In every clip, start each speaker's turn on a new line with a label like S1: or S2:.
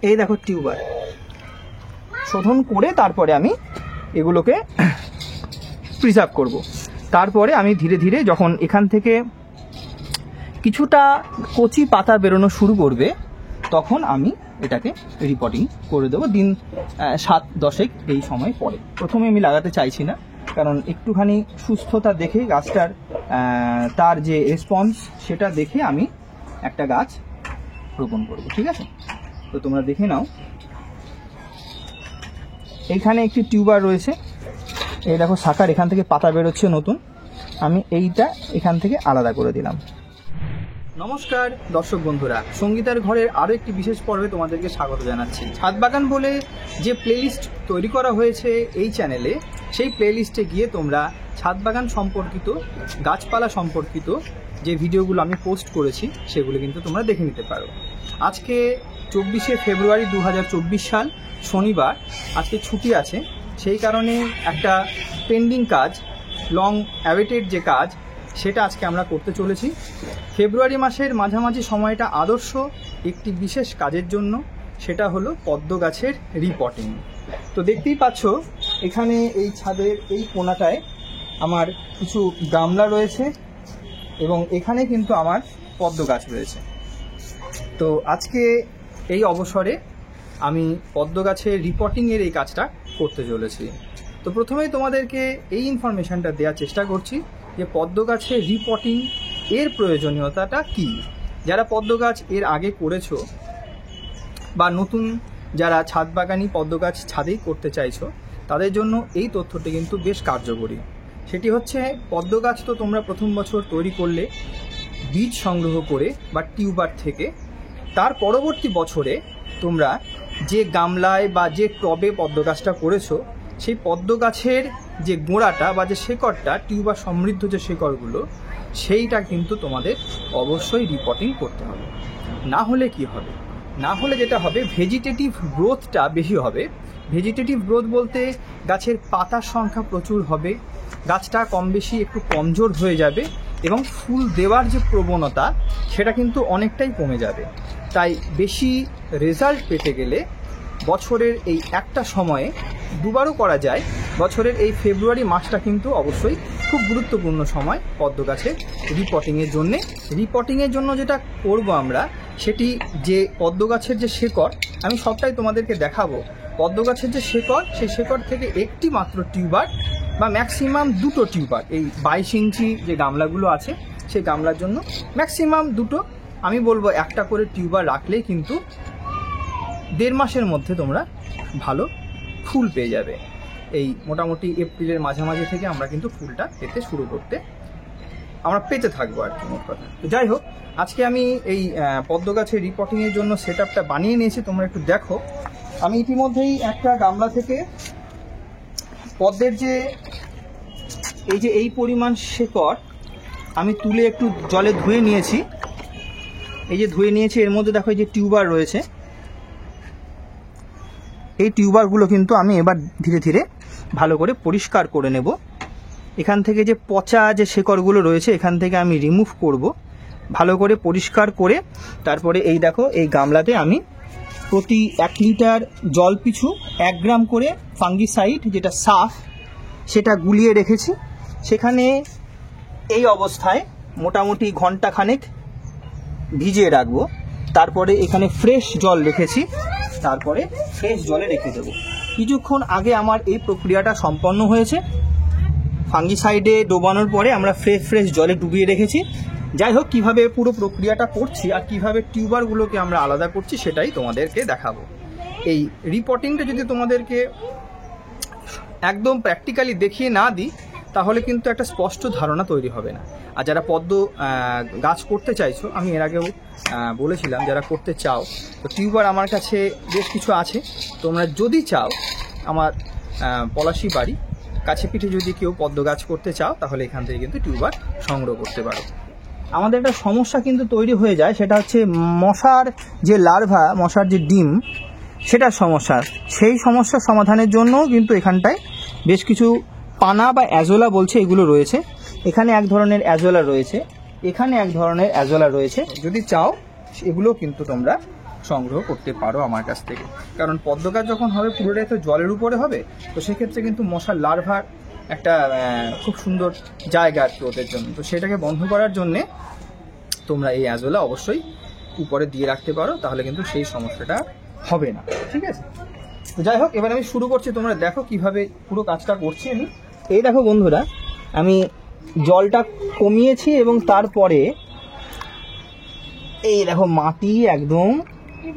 S1: এই দেখো টিউবার শোধন করে তারপরে আমি এগুলোকে প্রিজার্ভ করব। তারপরে আমি ধীরে ধীরে যখন এখান থেকে কিছুটা কচি পাতা বেরোনো শুরু করবে তখন আমি এটাকে রিপোর্টিং করে দেবো দিন 7-10 এই সময় পরে। প্রথমে আমি লাগাতে চাইছি না, কারণ একটুখানি সুস্থতা দেখে গাছটার তার যে রেসপন্স সেটা দেখে আমি একটা গাছ রোপণ করব। ঠিক আছে, তো তোমরা দেখে নাও। এইখানে একটি টিউবার রয়েছে, এই দেখো শাখার এখান থেকে পাতা বেরোচ্ছে নতুন, আমি এইটা এখান থেকে আলাদা করে দিলাম। নমস্কার দর্শক বন্ধুরা, সঙ্গীতার ঘরের আরও একটি বিশেষ পর্বে তোমাদেরকে স্বাগত জানাচ্ছি। ছাদ বাগান বলে যে প্লেলিস্ট তৈরি করা হয়েছে এই চ্যানেলে, সেই প্লেলিস্টে গিয়ে তোমরা ছাদ বাগান সম্পর্কিত, গাছপালা সম্পর্কিত যে ভিডিওগুলো আমি পোস্ট করেছি সেগুলো কিন্তু তোমরা দেখে নিতে পারো। আজকে 24শে ফেব্রুয়ারি 2024 সাল, শনিবার। আজকে ছুটি আছে, সেই কারণে একটা পেন্ডিং কাজ, লং অ্যাওয়েটেড যে কাজ, সেটা আজকে আমরা করতে চলেছি। ফেব্রুয়ারি মাসের মাঝামাঝি সময়টা আদর্শ একটি বিশেষ কাজের জন্য, সেটা হলো পদ্ম গাছের রিপটিং। তো দেখতেই পাচ্ছ এখানে এই ছাদের এই কোণাটায় আমার কিছু গামলা রয়েছে এবং এখানে কিন্তু আমার পদ্ম গাছ রয়েছে। তো আজকে এই অবসরে আমি পদ্ম গাছের রিপটিংয়ের এই কাজটা করতে চলেছি। তো প্রথমেই তোমাদেরকে এই ইনফরমেশনটা দেওয়ার চেষ্টা করছি যে পদ্ম গাছের রিপটিং এর প্রয়োজনীয়তাটা কি। যারা পদ্ম গাছ এর আগে করেছো বা নতুন যারা ছাদ বাগানি পদ্ম গাছ ছাদেই করতে চাইছো, তাদের জন্য এই তথ্যটি কিন্তু বেশ কার্যকরী। সেটি হচ্ছে, পদ্ম গাছ তো তোমরা প্রথম বছর তৈরি করলে বীজ সংগ্রহ করে বা টিউবার থেকে, তার পরবর্তী বছরে তোমরা যে গামলায় বা যে টবে পদ্ম গাছটা করেছো, সেই পদ্ম গাছের যে গোড়াটা বা যে শেকড়টা, টিউবার সমৃদ্ধ যে শেকড়গুলো, সেইটা কিন্তু তোমাদের অবশ্যই রিপটিং করতে হবে। না হলে কি হবে? না হলে যেটা হবে, ভেজিটেটিভ গ্রোথটা বেশি হবে। ভেজিটেটিভ গ্রোথ বলতে গাছের পাতার সংখ্যা প্রচুর হবে, গাছটা কম বেশি একটু কমজোর হয়ে যাবে এবং ফুল দেওয়ার যে প্রবণতা সেটা কিন্তু অনেকটাই কমে যাবে। তাই বেশি রেজাল্ট পেতে গেলে বছরের এই একটা সময়ে দুবারও করা যায়। বছরের এই ফেব্রুয়ারি মাসটা কিন্তু অবশ্যই খুব গুরুত্বপূর্ণ সময় পদ্ম গাছের রিপটিংয়ের জন্যে। রিপটিংয়ের জন্য যেটা করব আমরা, সেটি যে পদ্ম গাছের যে শেকড়, আমি সবটাই তোমাদেরকে দেখাবো। পদ্ম গাছের যে শেকড়, সেই শেকড় থেকে একটি মাত্র টিউবার বা ম্যাক্সিমাম 2টো টিউবার, এই 22 ইঞ্চি যে গামলাগুলো আছে সেই গামলার জন্য ম্যাক্সিমাম 2টো, আমি বলবো একটা করে টিউবার রাখলেই কিন্তু 1.5 মাসের মধ্যে তোমরা ভালো ফুল পেয়ে যাবে। এই মোটামুটি এপ্রিলের মাঝামাঝি থেকে আমরা কিন্তু ফুলটা পেতে শুরু করতে আমরা পেতে থাকবো আর কি, মোট কথা। তো যাই হোক, আজকে আমি এই পদ্ম গাছের রিপটিংয়ের জন্য সেট আপটা বানিয়ে নিয়েছি, তোমরা একটু দেখো। আমি ইতিমধ্যেই একটা গামলা থেকে পদ্মের যে এই পরিমাণ শেকড় আমি তুলে একটু জলে ধুয়ে নিয়েছি। এই যে ধুয়ে নিয়েছি, এর মধ্যে দেখো এই যে টিউবার রয়েছে, এই টিউবারগুলো কিন্তু আমি এবার ধীরে ধীরে ভালো করে পরিষ্কার করে নেব। এখান থেকে যে পচা যে শেকড়গুলো রয়েছে এখান থেকে আমি রিমুভ করব, ভালো করে পরিষ্কার করে। তারপরে এই দেখো, এই গামলাতে আমি প্রতি 1 লিটার জল পিছু 1 গ্রাম করে ফাঙ্গিসাইড, যেটা সাফ, সেটা গুলিয়ে রেখেছি। সেখানে এই অবস্থায় মোটামুটি ঘন্টাখানেক ভিজিয়ে রাখবো। তারপরে এখানে ফ্রেশ জল রেখেছি, তারপরে ফ্রেশ জলে রেখে দেবো। কিছুক্ষণ আগে আমার এই প্রক্রিয়াটা সম্পন্ন হয়েছে। ফাঙ্গিসাইডে ডোবানোর পরে আমরা ফ্রেশ জলে ডুবিয়ে রেখেছি। যাই হোক, কীভাবে পুরো প্রক্রিয়াটা করছি আর কীভাবে টিউবারগুলোকে আমরা আলাদা করছি সেটাই তোমাদেরকে দেখাবো। এই রিপটিংটা যদি তোমাদেরকে একদম প্র্যাকটিক্যালি দেখিয়ে না দিই, তাহলে কিন্তু একটা স্পষ্ট ধারণা তৈরি হবে না। আর যারা পদ্ম গাছ করতে চাইছো, আমি এর আগেও বলেছিলাম, যারা করতে চাও, তো টিউবার আমার কাছে বেশ কিছু আছে। তোমরা যদি চাও, আমার পলাশি বাড়ি কাছে পিঠে যদি কেউ পদ্ম গাছ করতে চাও, তাহলে এখান থেকে কিন্তু টিউবার সংগ্রহ করতে পারো। আমাদের একটা সমস্যা কিন্তু তৈরি হয়ে যায়, সেটা হচ্ছে মশার যে লার্ভা, মশার যে ডিম, সেটার সমস্যা। সেই সমস্যার সমাধানের জন্য কিন্তু এখানটায় বেশ কিছু পানা বা অ্যাজোলা বলছে এগুলো রয়েছে। এখানে এক ধরনের অ্যাজোলা রয়েছে, এখানে এক ধরনের অ্যাজোলা রয়েছে। যদি চাও এগুলো কিন্তু তোমরা সংগ্রহ করতে পারো আমার কাছ থেকে। কারণ পদ্ম গাছ যখন হবে পুরোটাই তো জলের উপরে হবে, তো সেক্ষেত্রে কিন্তু মশার লার্ভার একটা খুব সুন্দর জায়গা আর কি ওদের জন্য। তো সেটাকে বন্ধ করার জন্যে তোমরা এই অ্যাজোলা অবশ্যই উপরে দিয়ে রাখতে পারো, তাহলে কিন্তু সেই সমস্যাটা হবে না। ঠিক আছে, তো যাই হোক, এবার আমি শুরু করছি। তোমরা দেখো কিভাবে পুরো কাজটা করছি আমি। এই দেখো বন্ধুরা, আমি জলটা কমিয়েছি এবং তারপরে এই দেখো মাটি একদম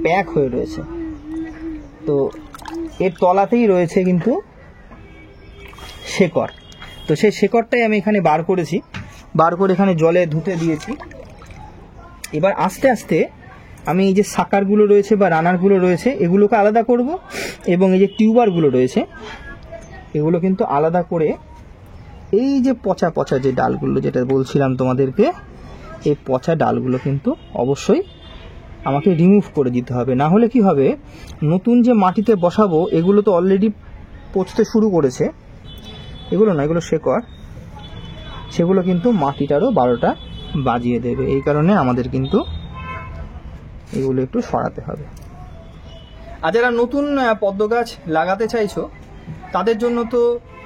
S1: প্যাক হয়ে রয়েছে। তো এর তলাতেই রয়েছে কিন্তু শেকড়। তো সেই শেকড়টাই আমি এখানে বার করেছি, বার করে এখানে জলে ধুতে দিয়েছি। এবার আস্তে আস্তে আমি এই যে সাকারগুলো রয়েছে বা রানারগুলো রয়েছে এগুলোকে আলাদা করব, এবং এই যে টিউবারগুলো রয়েছে এগুলো কিন্তু আলাদা করে এই যে পচা পচা যে ডালগুলো যেটা বলছিলাম তোমাদেরকে, এই পচা ডালগুলো কিন্তু অবশ্যই আমাকে রিমুভ করে দিতে হবে। না হলে কি হবে, নতুন যে মাটিতে বসাবো এগুলো তো অলরেডি পচতে শুরু করেছে, এগুলো না, এগুলো শেকড়, সেগুলো কিন্তু মাটিটারও 12টা বাজিয়ে দেবে। এই কারণে আমাদের কিন্তু এগুলো একটু সরাতে হবে। আর যারা নতুন পদ্ম গাছ লাগাতে চাইছো তাদের জন্য তো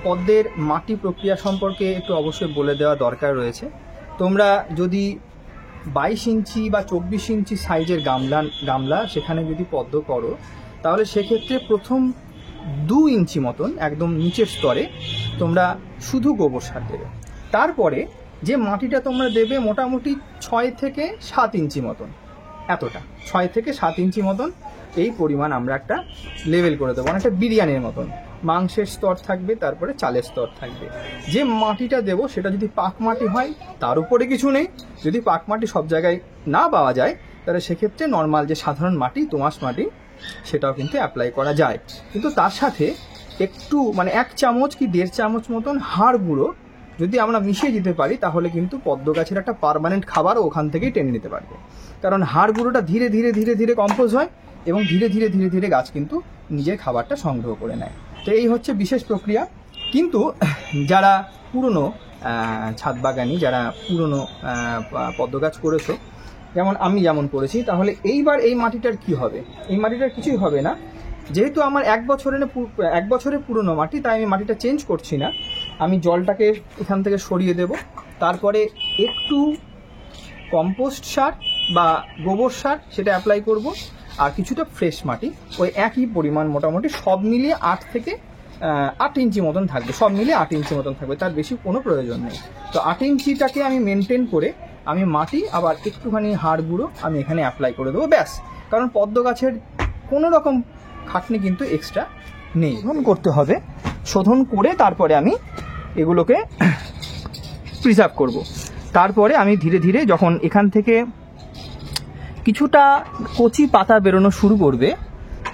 S1: পদ্মের মাটি প্রক্রিয়া সম্পর্কে একটু অবশ্যই বলে দেওয়া দরকার রয়েছে। তোমরা যদি 22 ইঞ্চি বা 24 ইঞ্চি সাইজের গামলা সেখানে যদি পদ্ম করো, তাহলে সেক্ষেত্রে প্রথম 2 ইঞ্চি মতন একদম নিচের স্তরে তোমরা শুধু গোবর সার দেবে। তারপরে যে মাটিটা তোমরা দেবে মোটামুটি 6 থেকে 7 ইঞ্চি মতন, এতটা 6 থেকে 7 ইঞ্চি মতন এই পরিমাণ আমরা একটা লেভেল করে দেবো, অনেকটা বিরিয়ানির মতন। মাংসের স্তর থাকবে, তারপরে চালের স্তর থাকবে। যে মাটিটা দেবো সেটা যদি পাক মাটি হয় তার উপরে কিছু নেই, যদি পাক মাটি সব জায়গায় না পাওয়া যায় তাহলে সেক্ষেত্রে নর্মাল যে সাধারণ মাটি, দোআঁশ মাটি, সেটাও কিন্তু অ্যাপ্লাই করা যায়। কিন্তু তার সাথে একটু মানে 1 চামচ কি 1.5 চামচ মতন হাড় গুঁড়ো যদি আমরা মিশিয়ে দিতে পারি, তাহলে কিন্তু পদ্ম গাছের একটা পার্মানেন্ট খাবারও ওখান থেকেই টেনে নিতে পারবে। কারণ হাড় গুঁড়োটা ধীরে ধীরে ধীরে ধীরে কম্পোজ হয় এবং ধীরে ধীরে ধীরে ধীরে গাছ কিন্তু নিজের খাবারটা সংগ্রহ করে নেয়। তো এই হচ্ছে বিশেষ প্রক্রিয়া। কিন্তু যারা পুরনো ছাদ বাগানি, যারা পুরনো পদ্ম গাছ করেছো, যেমন আমি যেমন করেছি, তাহলে এইবার এই মাটিটার কি হবে? এই মাটিটার কিছুই হবে না। যেহেতু আমার 1 বছরের পুরনো মাটি, তাই আমি মাটিটা চেঞ্জ করছি না। আমি জলটাকে এখান থেকে সরিয়ে দেব, তারপরে একটু কম্পোস্ট সার বা গোবর সার সেটা অ্যাপ্লাই করব, আর কিছুটা ফ্রেশ মাটি ওই একই পরিমাণ, মোটামুটি সব মিলিয়ে 8 থেকে 8 ইঞ্চি মতন থাকবে। সব মিলিয়ে 8 ইঞ্চি মতন থাকবে, তার বেশি কোনো প্রয়োজন নেই। তো 8 ইঞ্চিটাকে আমি মেনটেন করে আমি মাটি আবার একটুখানি হাড় গুঁড়ো আমি এখানে অ্যাপ্লাই করে দেবো, ব্যাস। কারণ পদ্ম গাছের কোনো রকম খাটনি কিন্তু এক্সট্রা নেই। শোধন করতে হবে, শোধন করে তারপরে আমি এগুলোকে প্রিজার্ভ করব। তারপরে আমি ধীরে ধীরে যখন এখান থেকে কিছুটা কচি পাতা বেরোনো শুরু করবে,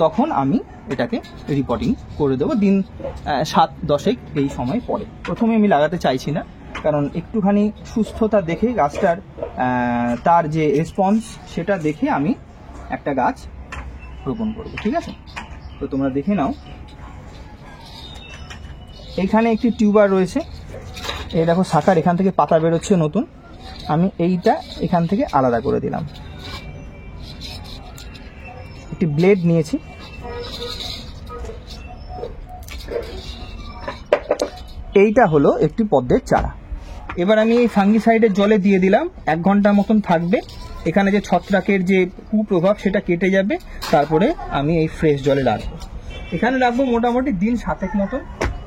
S1: তখন আমি এটাকে রিপোর্টিং করে দেবো দিন 7-10 এই সময় পরে। প্রথমে আমি লাগাতে চাইছি না, কারণ একটুখানি সুস্থতা দেখে গাছটার তার যে রেসপন্স সেটা দেখে আমি একটা গাছ রোপণ করব। ঠিক আছে, তো তোমরা দেখে নাও। এইখানে একটি টিউবার রয়েছে, এই দেখো শাখার এখান থেকে পাতা বেরোচ্ছে নতুন। আমি এইটা এখান থেকে আলাদা করে দিলাম, একটি ব্লেড নিয়েছি। এইটা হলো একটি পদ্মের চারা। এবার আমি এই ফাঙ্গিসাইডের জলে দিয়ে দিলাম, 1 ঘন্টা মতন থাকবে। এখানে যে ছত্রাকের যে কুপ্রভাব সেটা কেটে যাবে। তারপরে আমি এই ফ্রেশ জলে রাখবো, এখানে রাখবো মোটামুটি দিন 7 মতন।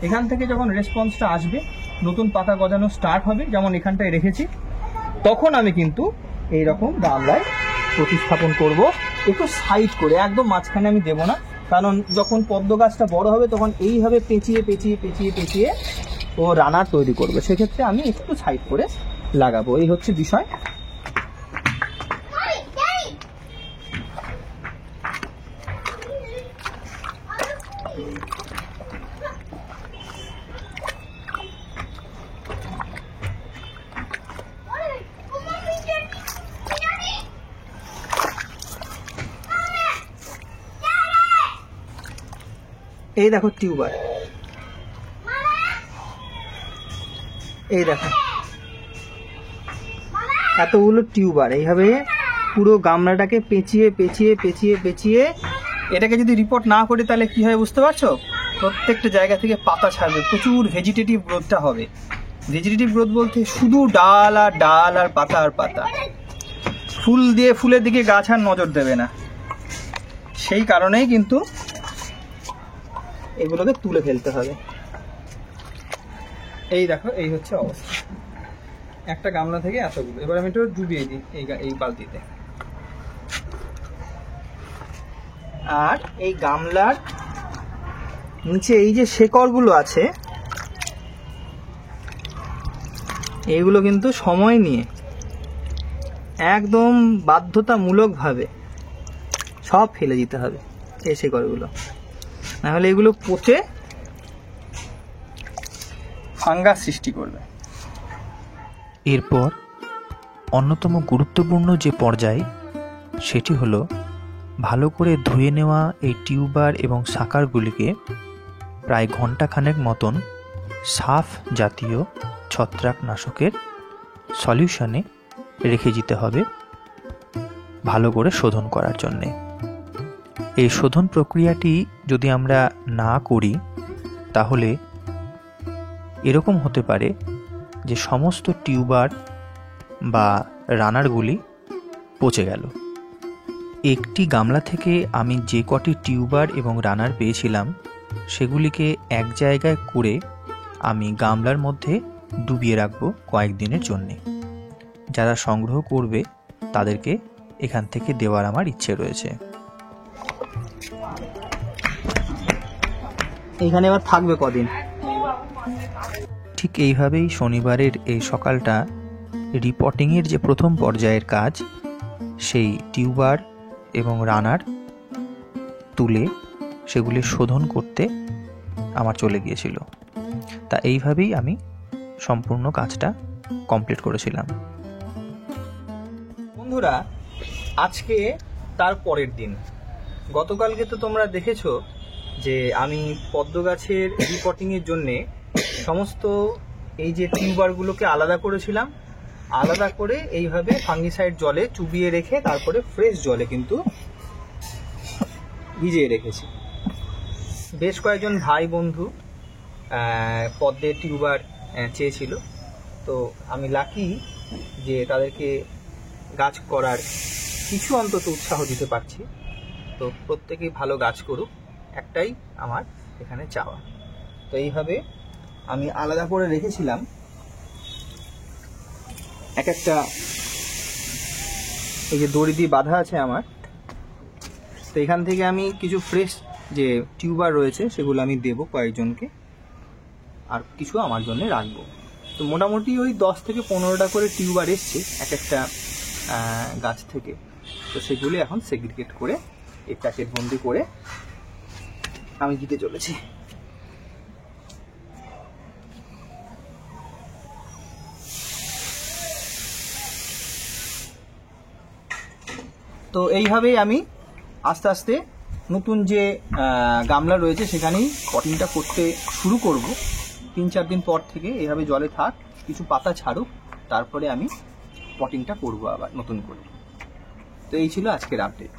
S1: এখান থেকে যখন রেসপন্সটা আসবে, নতুন পাতা গজানো স্টার্ট হবে, যেমন এখানটায় রেখেছি, তখন আমি কিন্তু এইরকম গামলায় প্রতিস্থাপন করব। একটু সাইড করে, একদম মাঝখানে আমি দেবো না, কারণ যখন পদ্ম গাছটা বড় হবে তখন এইভাবে পেঁচিয়ে পেঁচিয়ে পেঁচিয়ে পেঁচিয়ে ও রানার তৈরি করবে। সেক্ষেত্রে আমি একটু সাইড করে লাগাবো, এই হচ্ছে বিষয়। এই দেখো টিউবার, এই দেখো এতগুলো টিউবার এইভাবে পুরো গামলাটাকে পেঁচিয়ে পেঁচিয়ে পেঁচিয়ে পেঁচিয়ে এটাকে যদি রিপোর্ট না করি তাহলে কি হয় বুঝতে পারছো? প্রত্যেকটা জায়গা থেকে পাতা ছাড়বে, প্রচুর ভেজিটেটিভ গ্রোথটা হবে। ভেজিটেটিভ গ্রোথ বলতে শুধু ডাল আর ডাল আর পাতা আর পাতা, ফুলের দিকে গাছ আর নজর দেবে না। সেই কারণেই কিন্তু এগুলোকে তুলে ফেলতে হবে। এই দেখো, এই হচ্ছে অবস্থা একটা গামলা থেকে এতগুলো। এবার আমি একটু ডুবিয়ে দিই এই বালতিতে। আর এই গামলার নিচে এই যে শেকড়গুলো আছে, এইগুলো কিন্তু সময় নিয়ে একদম বাধ্যতামূলকভাবে সব ফেলে দিতে হবে এই শেকড়গুলো, নাহলে এগুলো পচে ফাঙ্গাস সৃষ্টি করবে।
S2: এরপর অন্যতম গুরুত্বপূর্ণ যে পর্যায় সেটি হলো ভালো করে ধুয়ে নেওয়া এই টিউবার এবং সাকারগুলিকে প্রায় ঘন্টাখানেক মতন সাফ জাতীয় ছত্রাকনাশকের সলিউশনে রেখে দিতে হবে ভালো করে শোধন করার জন্যে। এই শোধন প্রক্রিয়াটি যদি আমরা না করি তাহলে এরকম হতে পারে যে সমস্ত টিউবার বা রানারগুলি পচে গেল। একটি গামলা থেকে আমি যে কটি টিউবার এবং রানার পেয়েছিলাম সেগুলিকে এক জায়গায় করে আমি গামলার মধ্যে ডুবিয়ে রাখবো কয়েকদিনের জন্যে। যারা সংগ্রহ করবে তাদেরকে এখান থেকে দেওয়ার আমার ইচ্ছে রয়েছে।
S1: এখানে এবার থাকবে কদিন?
S2: ঠিক এইভাবেই শনিবারের এই সকালটা রিপোর্টিংয়ের যে প্রথম পর্যায়ের কাজ, সেই টিউবার এবং রানার তুলে সেগুলি শোধন করতে আমার চলে গিয়েছিল। তা এইভাবেই আমি সম্পূর্ণ কাজটা কমপ্লিট করেছিলাম।
S1: বন্ধুরা, আজকে তার পরের দিন। গতকালকে তো তোমরা দেখেছো যে আমি পদ্ম গাছের রিপোর্টিংয়ের জন্যে সমস্ত এই যে টিউবারগুলোকে আলাদা করেছিলাম। আলাদা করে এইভাবে ফাঙ্গিসাইড জলে চুবিয়ে রেখে তারপরে ফ্রেশ জলে কিন্তু ভিজিয়ে রেখেছি। বেশ কয়েকজন ভাই বন্ধু পদ্মের টিউবার চেয়েছিল, তো আমি লাকি যে তাদেরকে গাছ করার কিছু অন্তত উৎসাহ দিতে পারছি। তো প্রত্যেকেই ভালো গাছ করুক, একটাই আমার এখানে চাওয়া। তো এইভাবে আমি আলাদা করে রেখেছিলাম এক একটা, এই যে দড়ি দিয়ে বাঁধা আছে আমার। তো এখান থেকে আমি কিছু ফ্রেশ যে টিউবার রয়েছে সেগুলো আমি দেবো কয়েকজনকে, আর কিছু আমার জন্য রাখবো। তো মোটামুটি ওই 10 থেকে 15টা করে টিউবার এসছে এক একটা গাছ থেকে। তো সেগুলি এখন সেগ্রিগেট করে এই প্যাকেট বন্দি করে আমি দিতে চলেছি। তো এইভাবেই আমি আস্তে আস্তে নতুন যে গামলা রয়েছে সেখানেই পটিংটা করতে শুরু করব। 3-4 দিন পর থেকে এইভাবে জলে থাক, কিছু পাতা ছাড়ুক, তারপরে আমি পটিংটা করব আবার নতুন করে। তো এই ছিল আজকের আপডেট।